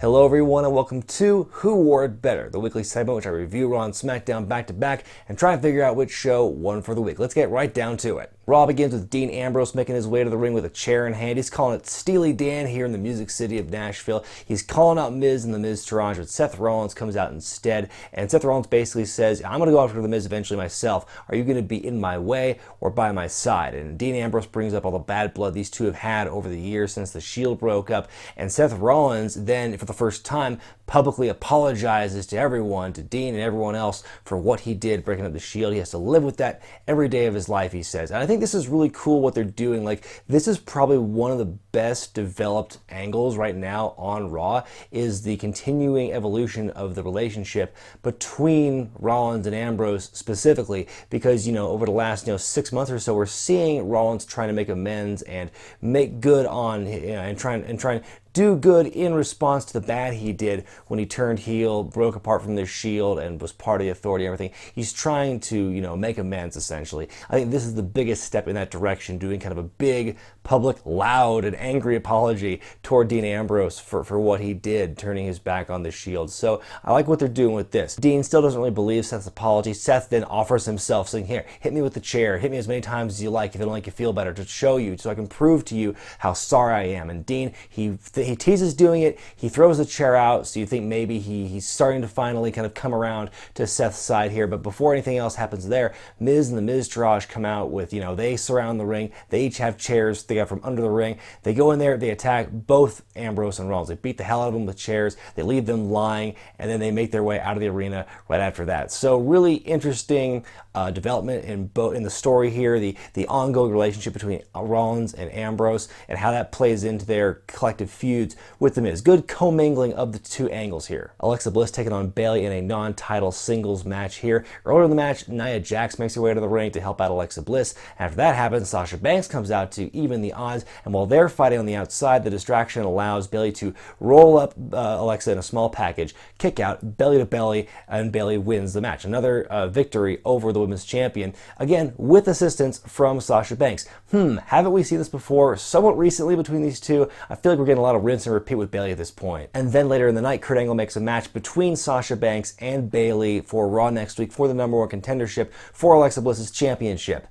Hello everyone and welcome to Who Wore It Better, the weekly segment which I review Raw and Smackdown back to back and try and figure out which show won for the week. Let's get right down to it. Raw begins with Dean Ambrose making his way to the ring with a chair in hand. He's calling it Steely Dan here in the music city of Nashville. He's calling out Miz and the Miz Taraj, but Seth Rollins comes out instead. And Seth Rollins basically says, I'm going to go after the Miz eventually myself. Are you going to be in my way or by my side? And Dean Ambrose brings up all the bad blood these two have had over the years since the Shield broke up. And Seth Rollins then, for the first time, publicly apologizes to everyone, to Dean and everyone else, for what he did breaking up the Shield. He has to live with that every day of his life, he says. And I think this is really cool what they're doing. Like, this is probably one of the best developed angles right now on Raw, is the continuing evolution of the relationship between Rollins and Ambrose specifically, because, over the last, 6 months or so, we're seeing Rollins trying to make amends and make good on, and trying do good in response to the bad he did when he turned heel, broke apart from the Shield, and was part of the Authority and everything. He's trying to, make amends, essentially. I think this is the biggest step in that direction, doing kind of a big, public, loud, and angry apology toward Dean Ambrose for what he did, turning his back on the Shield. So I like what they're doing with this. Dean still doesn't really believe Seth's apology. Seth then offers himself, saying, here, hit me with the chair, hit me as many times as you like, if it'll make you feel better, to show you, so I can prove to you how sorry I am. And Dean, he teases doing it, he throws the chair out, so you think maybe he's starting to finally kind of come around to Seth's side here. But before anything else happens there, Miz and the Miz Taraj come out with, they surround the ring, they each have chairs they got from under the ring, they go in there, they attack both Ambrose and Rollins, they beat the hell out of them with chairs, they leave them lying, and then they make their way out of the arena right after that. So really interesting development in the story here, the ongoing relationship between Rollins and Ambrose, and how that plays into their collective feuds with the Miz. Good commingling of the two angles here. Alexa Bliss taking on Bayley in a non-title singles match here. Earlier in the match, Nia Jax makes her way to the ring to help out Alexa Bliss. After that happens, Sasha Banks comes out to even the odds, and while they're fighting on the outside, the distraction allows Bayley to roll up Alexa in a small package, kick out, belly to belly, and Bayley wins the match. Another victory over the women's champion, again with assistance from Sasha Banks. Haven't we seen this before somewhat recently between these two? I feel like we're getting a lot of rinse and repeat with Bayley at this point. And then later in the night, Kurt Angle makes a match between Sasha Banks and Bayley for Raw next week for the #1 contendership for Alexa Bliss's championship.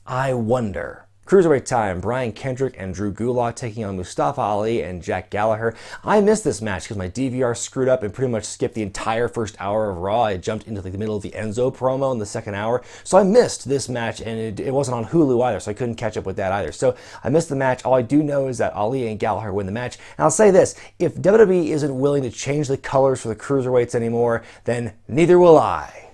I wonder. Cruiserweight time, Brian Kendrick and Drew Gulak taking on Mustafa Ali and Jack Gallagher. I missed this match because my DVR screwed up and pretty much skipped the entire first hour of Raw. I jumped into the middle of the Enzo promo in the second hour. So I missed this match, and it wasn't on Hulu either, so I couldn't catch up with that either. So I missed the match. All I do know is that Ali and Gallagher win the match. And I'll say this, if WWE isn't willing to change the colors for the Cruiserweights anymore, then neither will I.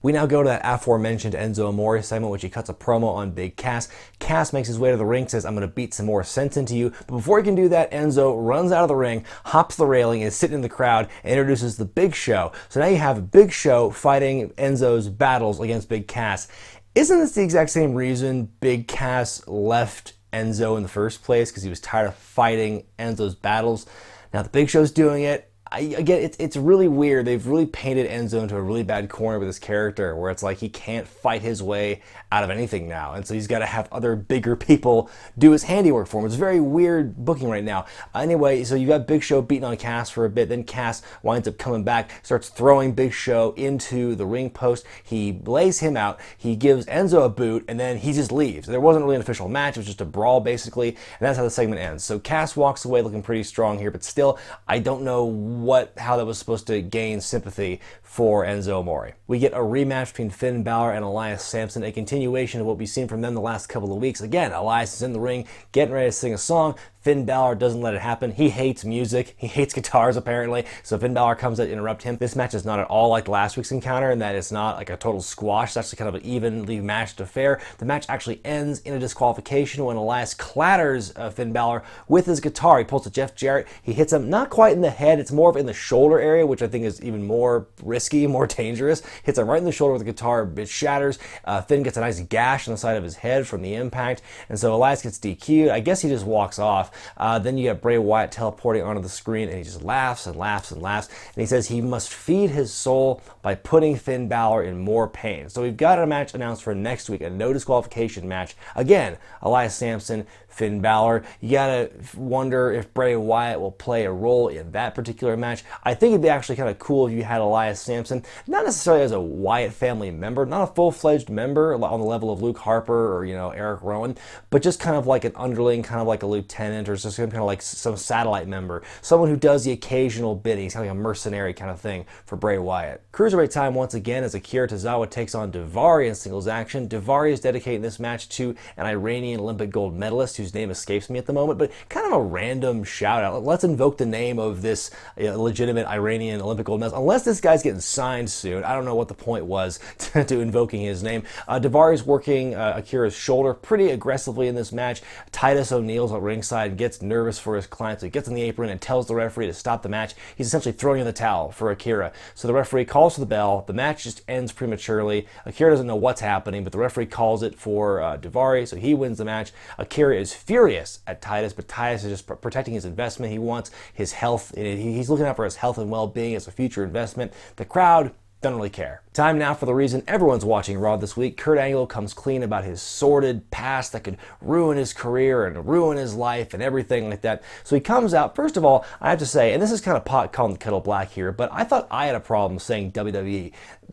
We now go to that aforementioned Enzo Amore segment, which he cuts a promo on Big Cass. Cass makes his way to the ring, says, I'm going to beat some more sense into you. But before he can do that, Enzo runs out of the ring, hops the railing, and is sitting in the crowd, and introduces the Big Show. So now you have Big Show fighting Enzo's battles against Big Cass. Isn't this the exact same reason Big Cass left Enzo in the first place? Because he was tired of fighting Enzo's battles. Now the Big Show's doing it. Again, it's really weird. They've really painted Enzo into a really bad corner with his character, where it's like he can't fight his way out of anything now, and so he's got to have other bigger people do his handiwork for him. It's very weird booking right now. Anyway, so you got Big Show beating on Cass for a bit, then Cass winds up coming back, starts throwing Big Show into the ring post. He lays him out, he gives Enzo a boot, and then he just leaves. There wasn't really an official match, it was just a brawl basically, and that's how the segment ends. So Cass walks away looking pretty strong here, but still, I don't know how that was supposed to gain sympathy for Enzo Amore. We get a rematch between Finn Balor and Elias Samson, a continuation of what we've seen from them the last couple of weeks. Again, Elias is in the ring, getting ready to sing a song. Finn Balor doesn't let it happen. He hates music. He hates guitars, apparently. So Finn Balor comes out to interrupt him. This match is not at all like last week's encounter in that it's not like a total squash. It's actually kind of an evenly matched affair. The match actually ends in a disqualification when Elias clatters Finn Balor with his guitar. He pulls a Jeff Jarrett. He hits him not quite in the head. It's more of in the shoulder area, which I think is even more risky, more dangerous. Hits him right in the shoulder with the guitar. It shatters. Finn gets a nice gash on the side of his head from the impact. And so Elias gets DQ'd. I guess he just walks off. Then you get Bray Wyatt teleporting onto the screen, and he just laughs and laughs and laughs, and he says he must feed his soul by putting Finn Balor in more pain. So we've got a match announced for next week, a no disqualification match. Again, Elias Samson, Finn Balor. You gotta wonder if Bray Wyatt will play a role in that particular match. I think it'd be actually kind of cool if you had Elias Samson, not necessarily as a Wyatt family member, not a full-fledged member on the level of Luke Harper or, Eric Rowan, but just kind of like an underling, kind of like a lieutenant, or just kind of like some satellite member, someone who does the occasional bidding, kind of like a mercenary kind of thing for Bray Wyatt. Cruiserweight time once again as Akira Tozawa takes on Daivari in singles action. Daivari is dedicating this match to an Iranian Olympic gold medalist whose name escapes me at the moment, but kind of a random shout out. Let's invoke the name of this legitimate Iranian Olympic gold medalist. Unless this guy's getting signed soon, I don't know what the point was to invoking his name. Daivari's working Akira's shoulder pretty aggressively in this match. Titus O'Neil's at ringside and gets nervous for his client, so he gets on the apron and tells the referee to stop the match. He's essentially throwing in the towel for Akira. So the referee calls for the bell. The match just ends prematurely. Akira doesn't know what's happening, but the referee calls it for Daivari, so he wins the match. Akira is furious at Titus, but Titus is just protecting his investment. He wants his health. He's looking out for his health and well-being as a future investment. The crowd don't really care. Time now for the reason everyone's watching Raw this week. Kurt Angle comes clean about his sordid past that could ruin his career and ruin his life and everything like that. So he comes out, first of all, I have to say, and this is kind of pot calling the kettle black here, but I thought I had a problem saying WWE.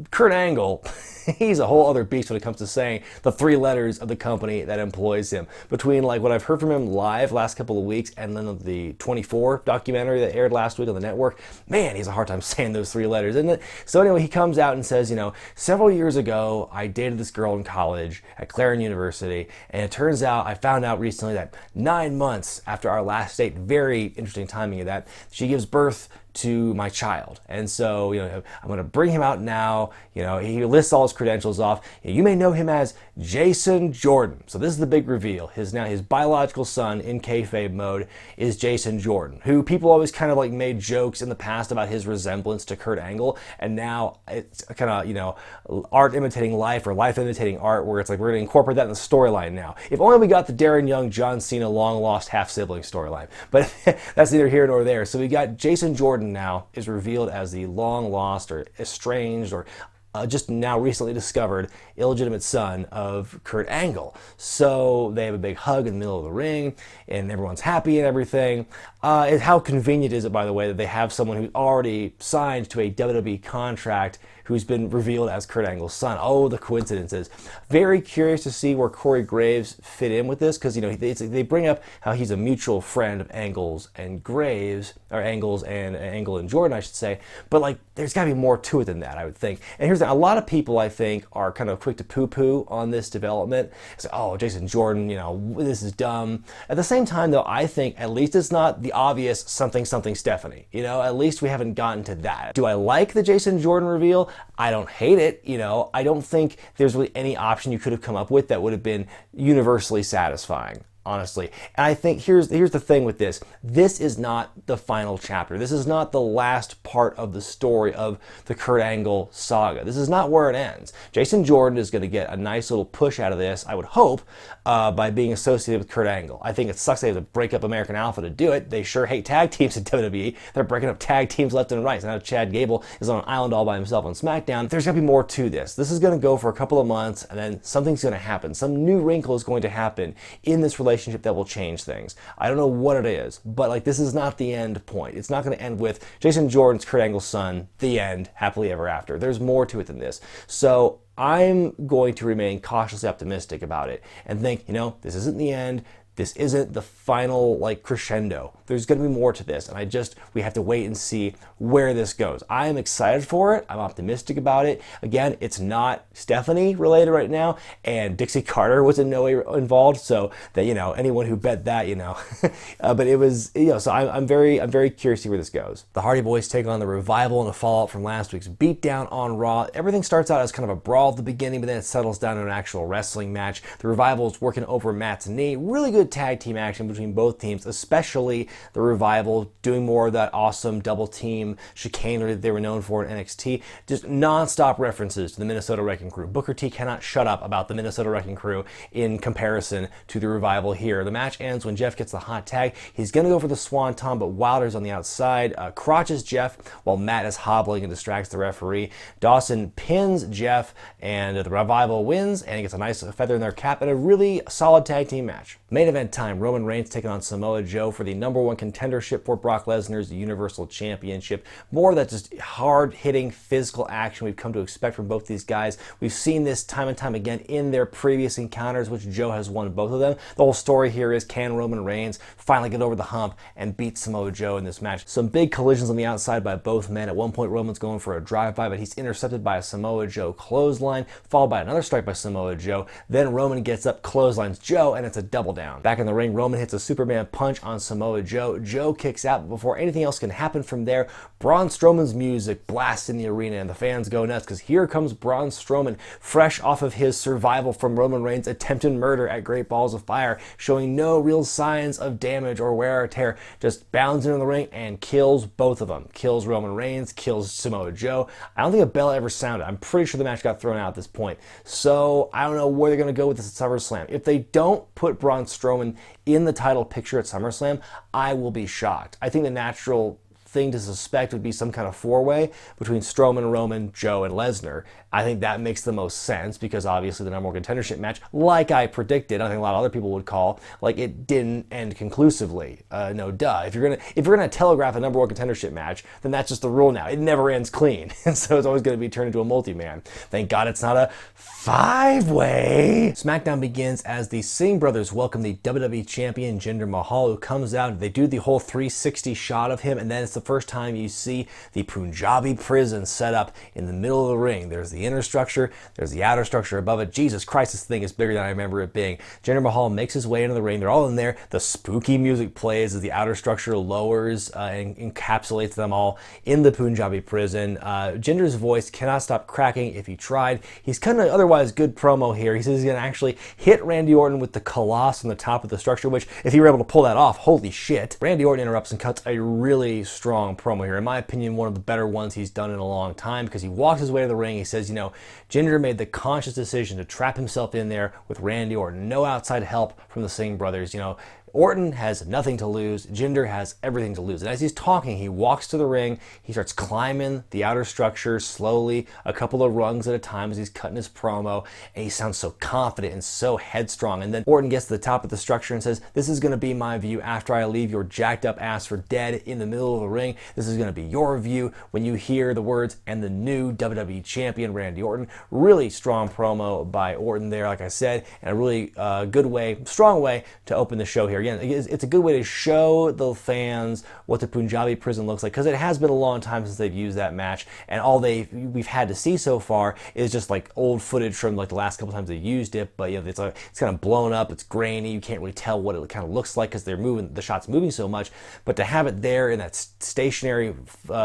Kurt Angle, he's a whole other beast when it comes to saying the three letters of the company that employs him. Between like what I've heard from him live last couple of weeks and then the 24 documentary that aired last week on the network, man, he has a hard time saying those three letters, isn't it? So anyway, he comes out and says, several years ago, I dated this girl in college at Clarion University, and it turns out, I found out recently that 9 months after our last date, very interesting timing of that, she gives birth to my child. And so, I'm going to bring him out now. He lists all his credentials off. You may know him as Jason Jordan. So this is the big reveal. His biological son in kayfabe mode is Jason Jordan, who people always kind of like made jokes in the past about his resemblance to Kurt Angle. And now it's kind of, art imitating life or life imitating art, where it's like we're going to incorporate that in the storyline now. If only we got the Darren Young, John Cena, long lost half sibling storyline. But that's neither here nor there. So we got Jason Jordan now is revealed as the long lost or estranged or just now recently discovered illegitimate son of Kurt Angle. So they have a big hug in the middle of the ring and everyone's happy and everything. How convenient is it, by the way, that they have someone who's already signed to a WWE contract who's been revealed as Kurt Angle's son? Oh, the coincidences. Very curious to see where Corey Graves fit in with this, because they bring up how he's a mutual friend of Angle's and Graves, or Angle's and Angle and Jordan, I should say. But like, there's got to be more to it than that, I would think. And here's the thing, a lot of people, I think, are kind of quick to poo-poo on this development. Say, oh, Jason Jordan, this is dumb. At the same time, though, I think at least it's not the obvious something Stephanie. At least we haven't gotten to that. Do I like the Jason Jordan reveal? I don't hate it. I don't think there's really any option you could have come up with that would have been universally satisfying, honestly. And I think here's the thing with this. This is not the final chapter. This is not the last part of the story of the Kurt Angle saga. This is not where it ends. Jason Jordan is going to get a nice little push out of this, I would hope, by being associated with Kurt Angle. I think it sucks they have to break up American Alpha to do it. They sure hate tag teams in WWE. They're breaking up tag teams left and right. So now Chad Gable is on an island all by himself on SmackDown. There's going to be more to this. This is going to go for a couple of months, and then something's going to happen. Some new wrinkle is going to happen in this relationship that will change things. I don't know what it is, but like, this is not the end point. It's not going to end with Jason Jordan's Kurt Angle's son, the end, happily ever after. There's more to it than this. So I'm going to remain cautiously optimistic about it and think, this isn't the end. This isn't the final crescendo. There's going to be more to this, and we have to wait and see where this goes. I am excited for it. I'm optimistic about it. Again, it's not Stephanie related right now, and Dixie Carter was in no way involved, so that anyone who bet that, but it was, so I'm very curious to see where this goes. The Hardy Boys take on the Revival in a fallout from last week's beatdown on Raw. Everything starts out as kind of a brawl at the beginning, but then it settles down to an actual wrestling match. The Revival is working over Matt's knee. Really good good tag team action between both teams, especially the Revival doing more of that awesome double team chicanery that they were known for in NXT. Just non-stop references to the Minnesota Wrecking Crew. Booker T cannot shut up about the Minnesota Wrecking Crew in comparison to the Revival here. The match ends when Jeff gets the hot tag. He's going to go for the Swanton, but Wilder's on the outside, crotches Jeff while Matt is hobbling and distracts the referee. Dawson pins Jeff, and the Revival wins, and he gets a nice feather in their cap and a really solid tag team match. Main event time, Roman Reigns taking on Samoa Joe for the #1 contendership for Brock Lesnar's Universal Championship. More of that just hard-hitting physical action we've come to expect from both these guys. We've seen this time and time again in their previous encounters, which Joe has won both of them. The whole story here is, can Roman Reigns finally get over the hump and beat Samoa Joe in this match? Some big collisions on the outside by both men. At one point, Roman's going for a drive-by, but he's intercepted by a Samoa Joe clothesline, followed by another strike by Samoa Joe. Then Roman gets up, clotheslines Joe, and it's a double down. Back in the ring, Roman hits a Superman punch on Samoa Joe. Joe kicks out, but before anything else can happen from there, Braun Strowman's music blasts in the arena, and the fans go nuts because here comes Braun Strowman, fresh off of his survival from Roman Reigns' attempted murder at Great Balls of Fire, showing no real signs of damage or wear or tear, just bounds into the ring and kills both of them. Kills Roman Reigns, kills Samoa Joe. I don't think a bell ever sounded. I'm pretty sure the match got thrown out at this point. So I don't know where they're going to go with this at SummerSlam. If they don't put Braun Strowman in the title picture at SummerSlam, I will be shocked. I think the natural thing to suspect would be some kind of four-way between Strowman, Roman, Joe, and Lesnar. I think that makes the most sense because obviously the #1 contendership match, like I predicted, I think a lot of other people would call, like it didn't end conclusively. No duh. If you're gonna telegraph a #1 contendership match, then that's just the rule now. It never ends clean, and so it's always going to be turned into a multi-man. Thank God it's not a five-way. SmackDown begins as the Singh brothers welcome the WWE champion Jinder Mahal, who comes out. They do the whole 360 shot of him, and then it's the first time you see the Punjabi Prison set up in the middle of the ring. There's the inner structure, there's the outer structure above it. Jesus Christ, this thing is bigger than I remember it being. Jinder Mahal makes his way into the ring. They're all in there. The spooky music plays as the outer structure lowers and encapsulates them all in the Punjabi Prison. Jinder's voice cannot stop cracking if he tried. He's kind of otherwise good promo here. He says he's going to actually hit Randy Orton with the Colossus on the top of the structure, which if he were able to pull that off, holy shit. Randy Orton interrupts and cuts a really strong promo here. In my opinion, one of the better ones he's done in a long time because he walks his way to the ring. He says, you know, Jinder made the conscious decision to trap himself in there with Randy Orton. No outside help from the Singh brothers. You know, Orton has nothing to lose. Jinder has everything to lose. And as he's talking, he walks to the ring. He starts climbing the outer structure slowly, a couple of rungs at a time as he's cutting his promo. And he sounds so confident and so headstrong. And then Orton gets to the top of the structure and says, this is going to be my view after I leave your jacked up ass for dead in the middle of the ring. This is going to be your view when you hear the words, and the new WWE champion, Randy Orton. Really strong promo by Orton there, like I said, and a really good way, strong way to open the show here. Again, it's a good way to show the fans what the Punjabi Prison looks like because it has been a long time since they've used that match, and all we've had to see so far is just like old footage from like the last couple times they used it. But you know, it's kind of blown up, it's grainy, you can't really tell what it kind of looks like because they're moving, the shot's moving so much. But to have it there in that stationary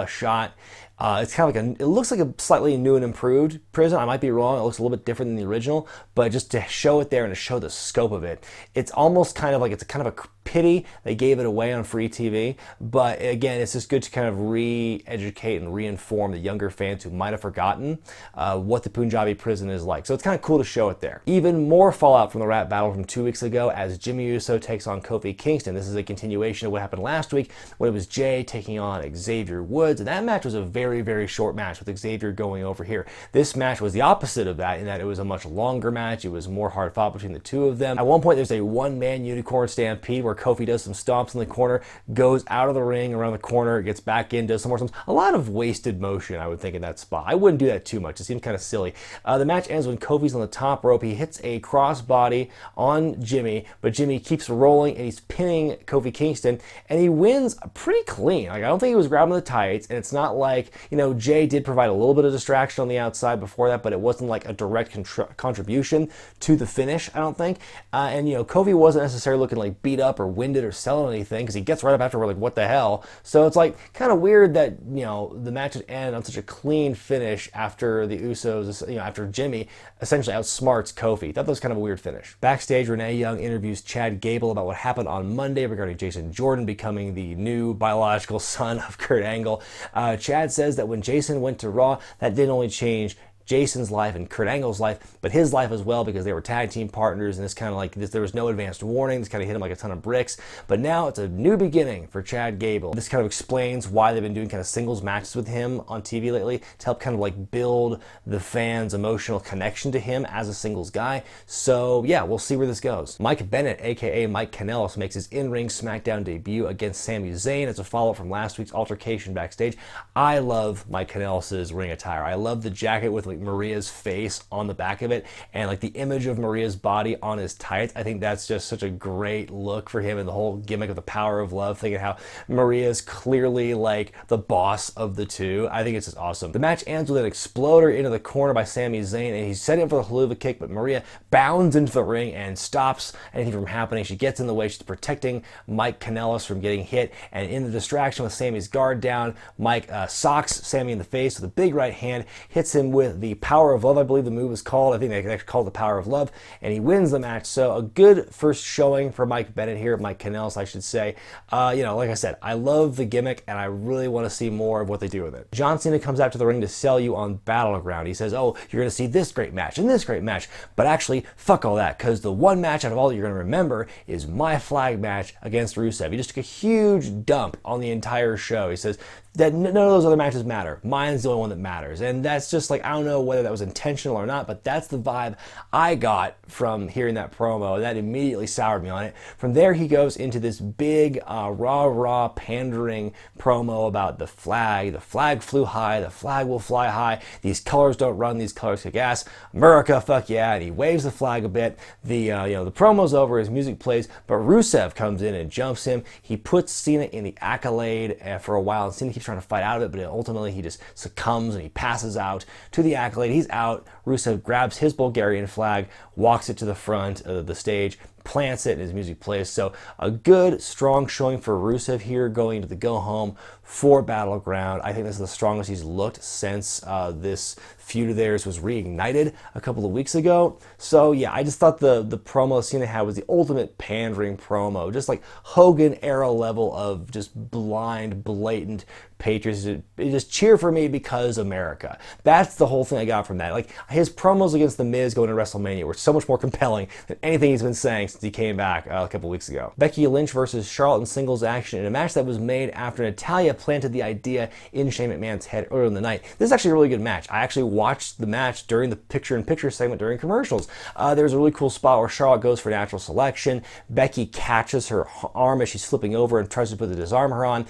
shot. It's kind of like it looks like a slightly new and improved prison. I might be wrong. It looks a little bit different than the original, but just to show it there and to show the scope of it, it's almost kind of like it's a kind of a pity they gave it away on free TV. But again, it's just good to kind of re-educate and re-inform the younger fans who might have forgotten what the Punjabi Prison is like. So it's kind of cool to show it there. Even more fallout from the rap battle from 2 weeks ago as Jimmy Uso takes on Kofi Kingston. This is a continuation of what happened last week when it was Jay taking on Xavier Woods, and that match was a very, very short match with Xavier going over here. This match was the opposite of that in that it was a much longer match. It was more hard fought between the two of them. At one point, there's a one-man unicorn stampede where Kofi does some stomps in the corner, goes out of the ring around the corner, gets back in, does some more stomps. A lot of wasted motion, I would think, in that spot. I wouldn't do that too much. It seems kind of silly. The match ends when Kofi's on the top rope. He hits a crossbody on Jimmy, but Jimmy keeps rolling and he's pinning Kofi Kingston, and he wins pretty clean. Like, I don't think he was grabbing the tights, and it's not like, you know, Jay did provide a little bit of distraction on the outside before that, but it wasn't like a direct contribution to the finish, I don't think. And, you know, Kofi wasn't necessarily looking like beat up or or winded or selling anything because he gets right up after, we're like, what the hell? So it's like kind of weird that, you know, the match would end on such a clean finish after the Usos, you know, after Jimmy essentially outsmarts Kofi. Thought that was kind of a weird finish. Backstage, Renee Young interviews Chad Gable about what happened on Monday regarding Jason Jordan becoming the new biological son of Kurt Angle. Chad says that when Jason went to Raw, that didn't only change Jason's life and Kurt Angle's life, but his life as well, because they were tag team partners, and it's kind of like this, there was no advanced warning. This kind of hit him like a ton of bricks, but now it's a new beginning for Chad Gable. This kind of explains why they've been doing kind of singles matches with him on TV lately, to help kind of like build the fans' emotional connection to him as a singles guy. So yeah, we'll see where this goes. Mike Bennett, aka Mike Kanellis, makes his in-ring SmackDown debut against Sami Zayn as a follow-up from last week's altercation backstage. I love Mike Kanellis' ring attire. I love the jacket with like Maria's face on the back of it, and like the image of Maria's body on his tights. I think that's just such a great look for him, and the whole gimmick of the power of love, thinking how Maria's clearly like the boss of the two. I think it's just awesome. The match ends with an exploder into the corner by Sami Zayn, and he's setting up for the haluva kick, but Maria bounds into the ring and stops anything from happening. She gets in the way. She's protecting Mike Kanellis from getting hit, and in the distraction with Sami's guard down, Mike socks Sami in the face with a big right hand, hits him with the power of love, I believe the move is called. I think they actually call it the power of love, and he wins the match. So a good first showing for Mike Bennett here, Mike Kanellis, I should say. You know, like I said, I love the gimmick, and I really want to see more of what they do with it. John Cena comes out to the ring to sell you on Battleground. He says, oh, you're going to see this great match and this great match, but actually, fuck all that, because the one match out of all that you're going to remember is my flag match against Rusev. He just took a huge dump on the entire show. He says that none of those other matches matter. Mine's the only one that matters. And that's just like, I don't know whether that was intentional or not, but that's the vibe I got from hearing that promo. That immediately soured me on it. From there, he goes into this big rah-rah pandering promo about the flag. The flag flew high. The flag will fly high. These colors don't run. These colors kick ass. America, fuck yeah. And he waves the flag a bit. The promo's over. His music plays, but Rusev comes in and jumps him. He puts Cena in the accolade for a while, and Cena keeps trying to fight out of it, but ultimately he just succumbs and he passes out to the accolade. He's out. Rusev grabs his Bulgarian flag, walks it to the front of the stage, plants it, and his music plays. So a good, strong showing for Rusev here going to the go-home for Battleground. I think this is the strongest he's looked since this feud of theirs was reignited a couple of weeks ago. So yeah, I just thought the promo Cena had was the ultimate pandering promo, just like Hogan era level of just blind, blatant patriotism. Just cheer for me because America. That's the whole thing I got from that. Like his promos against The Miz going to WrestleMania were so much more compelling than anything he's been saying since he came back a couple weeks ago. Becky Lynch versus Charlotte in singles action in a match that was made after Natalya planted the idea in Shane McMahon's head earlier in the night. This is actually a really good match. I actually watched the match during the picture-in-picture segment during commercials. There was a really cool spot where Charlotte goes for natural selection. Becky catches her arm as she's flipping over and tries to put the disarmer on.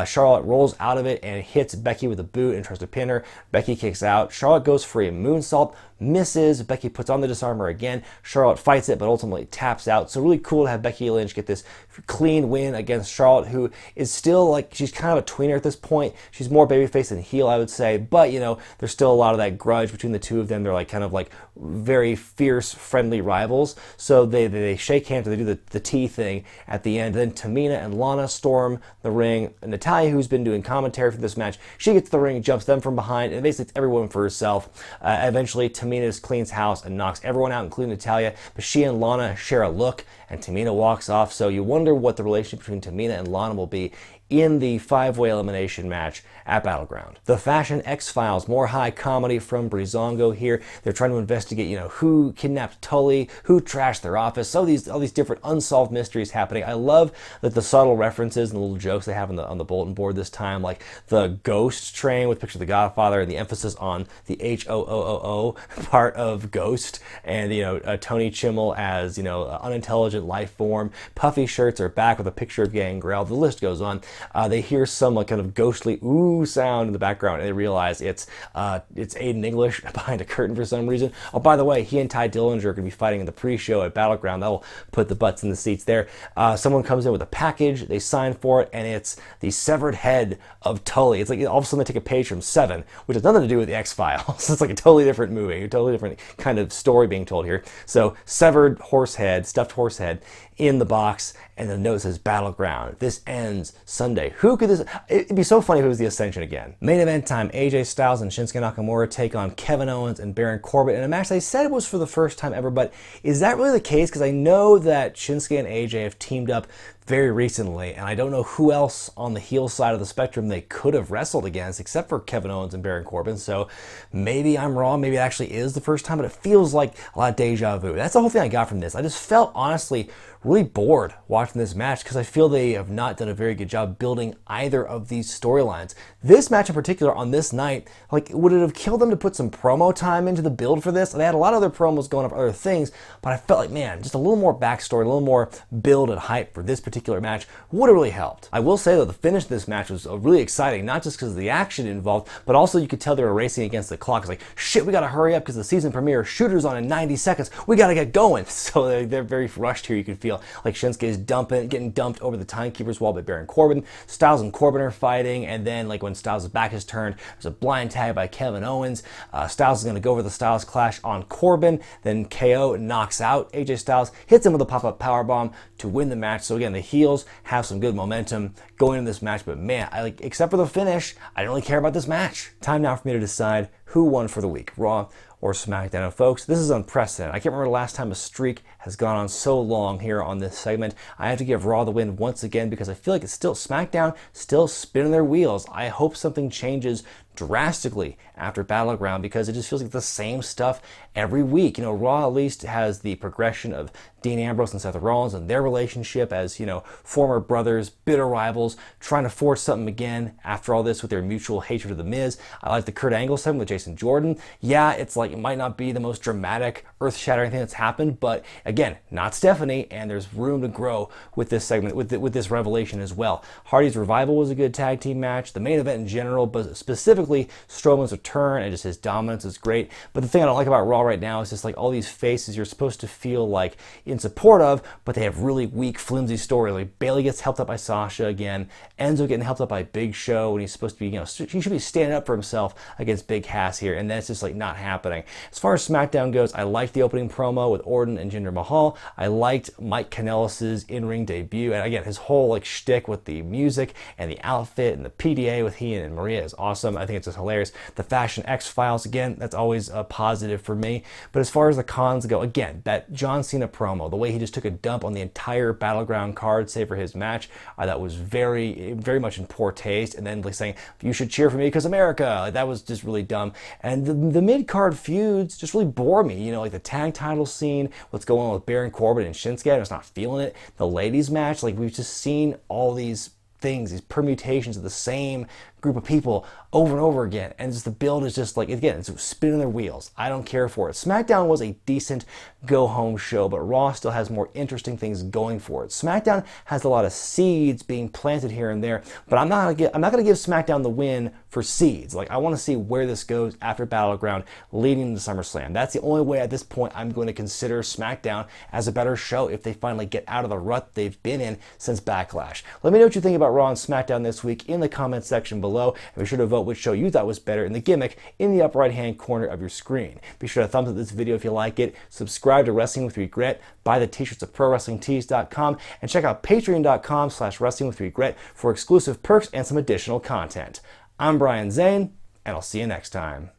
Charlotte rolls out of it and hits Becky with a boot and tries to pin her. Becky kicks out. Charlotte goes for a moonsault, misses. Becky puts on the disarmer again. Charlotte fights it, but ultimately taps out. So really cool to have Becky Lynch get this clean win against Charlotte, who is still like, she's kind of a tweener at this point. She's more babyface than heel, I would say, but you know, there's still a lot of that grudge between the two of them. They're like kind of like very fierce, friendly rivals. So they shake hands, they do the tea thing at the end. Then Tamina and Lana storm the ring. Natalya, who's been doing commentary for this match, she gets to the ring, jumps them from behind, and basically it's everyone for herself. Eventually, Tamina cleans house and knocks everyone out, including Natalya, but she and Lana share a look, and Tamina walks off. So you wonder what the relationship between Tamina and Lana will be in the five-way elimination match at Battleground. The Fashion X-Files, more high comedy from Breezango here. They're trying to investigate, you know, who kidnapped Tully, who trashed their office, so all these different unsolved mysteries happening. I love that the subtle references and the little jokes they have on the bulletin board this time, like the ghost train with picture of the Godfather and the emphasis on the H-O-O-O-O part of Ghost, and, you know, Tony Chimmel as, you know, unintelligent life form. Puffy shirts are back with a picture of Gangrel. The list goes on. They hear some like kind of ghostly ooh sound in the background, and they realize it's Aiden English behind a curtain for some reason. Oh, by the way, he and Ty Dillinger are going to be fighting in the pre-show at Battleground. That'll put the butts in the seats there. Someone comes in with a package. They sign for it, and it's the severed head of Tully. It's like all of a sudden they take a page from Seven, which has nothing to do with the X-Files. It's like a totally different movie, a totally different kind of story being told here. So severed horse head, stuffed horse head in the box, and the note says Battleground. This ends Sunday. Who could this? It'd be so funny if it was the Ascension again. Main event time, AJ Styles and Shinsuke Nakamura take on Kevin Owens and Baron Corbin in a match they said was for the first time ever, but is that really the case? Because I know that Shinsuke and AJ have teamed up very recently, and I don't know who else on the heel side of the spectrum they could have wrestled against except for Kevin Owens and Baron Corbin, so maybe I'm wrong, maybe it actually is the first time, but it feels like a lot of deja vu. That's the whole thing I got from this. I just felt, honestly, really bored watching this match because I feel they have not done a very good job building either of these storylines. This match in particular on this night, like, would it have killed them to put some promo time into the build for this? They had a lot of other promos going up for other things, but I felt like, man, just a little more backstory, a little more build and hype for this particular match would have really helped. I will say though, the finish of this match was really exciting, not just because of the action involved, but also you could tell they were racing against the clock. It's like, shit, we gotta hurry up because the season premiere shooter's on in 90 seconds. We gotta get going. So they're very rushed here. You can feel like Shinsuke is getting dumped over the timekeeper's wall by Baron Corbin. Styles and Corbin are fighting, and then like when Styles' back is turned, there's a blind tag by Kevin Owens. Styles is gonna go over the Styles Clash on Corbin, then KO knocks out AJ Styles, hits him with a pop-up powerbomb to win the match. So again, the heels have some good momentum going into this match, but man, except for the finish, I don't really care about this match. Time now for me to decide who won for the week, Raw or SmackDown. And folks, this is unprecedented. I can't remember the last time a streak has gone on so long here on this segment. I have to give Raw the win once again because I feel like it's still SmackDown, still spinning their wheels. I hope something changes drastically after Battleground because it just feels like the same stuff every week. You know, Raw at least has the progression of Dean Ambrose and Seth Rollins and their relationship as, you know, former brothers, bitter rivals, trying to forge something again after all this with their mutual hatred of The Miz. I like the Kurt Angle segment with Jason Jordan. Yeah, it's like it might not be the most dramatic, earth-shattering thing that's happened, but again, not Stephanie, and there's room to grow with this segment, with this revelation as well. Hardy's Revival was a good tag team match. The main event in general, but specifically Strowman's return and just his dominance is great. But the thing I don't like about Raw right now is just like all these faces you're supposed to feel like in support of, but they have really weak, flimsy story. Like Bayley gets helped up by Sasha again, Enzo getting helped up by Big Show when he's supposed to be, you know, he should be standing up for himself against Big Cass here, and that's just like not happening. As far as SmackDown goes, I liked the opening promo with Orton and Jinder Mahal. I liked Mike Kanellis' in-ring debut, and again, his whole like shtick with the music and the outfit and the PDA with he and Maria is awesome. I think it's just hilarious. The Fashion X-Files, again, that's always a positive for me. But as far as the cons go, again, that John Cena promo, the way he just took a dump on the entire Battleground card, save for his match, that was very, very much in poor taste. And then like saying, you should cheer for me because America, like, that was just really dumb. And the mid-card feuds just really bore me. You know, like the tag title scene, what's going on with Baron Corbin and Shinsuke, I was not feeling it. The ladies match, like we've just seen all these things, these permutations of the same group of people over and over again, and just the build is just like, again, it's spinning their wheels. I don't care for it. SmackDown was a decent go-home show, but Raw still has more interesting things going for it. SmackDown has a lot of seeds being planted here and there, but I'm not gonna give SmackDown the win for seeds. Like, I want to see where this goes after Battleground leading to SummerSlam. That's the only way at this point I'm going to consider SmackDown as a better show if they finally get out of the rut they've been in since Backlash. Let me know what you think about Raw and SmackDown this week in the comments section below, and be sure to vote which show you thought was better in the gimmick in the upper right hand corner of your screen. Be sure to thumbs up this video if you like it, subscribe to Wrestling with Regret, buy the t-shirts at ProWrestlingTees.com, and check out Patreon.com/WrestlingWithRegret for exclusive perks and some additional content. I'm Brian Zane, and I'll see you next time.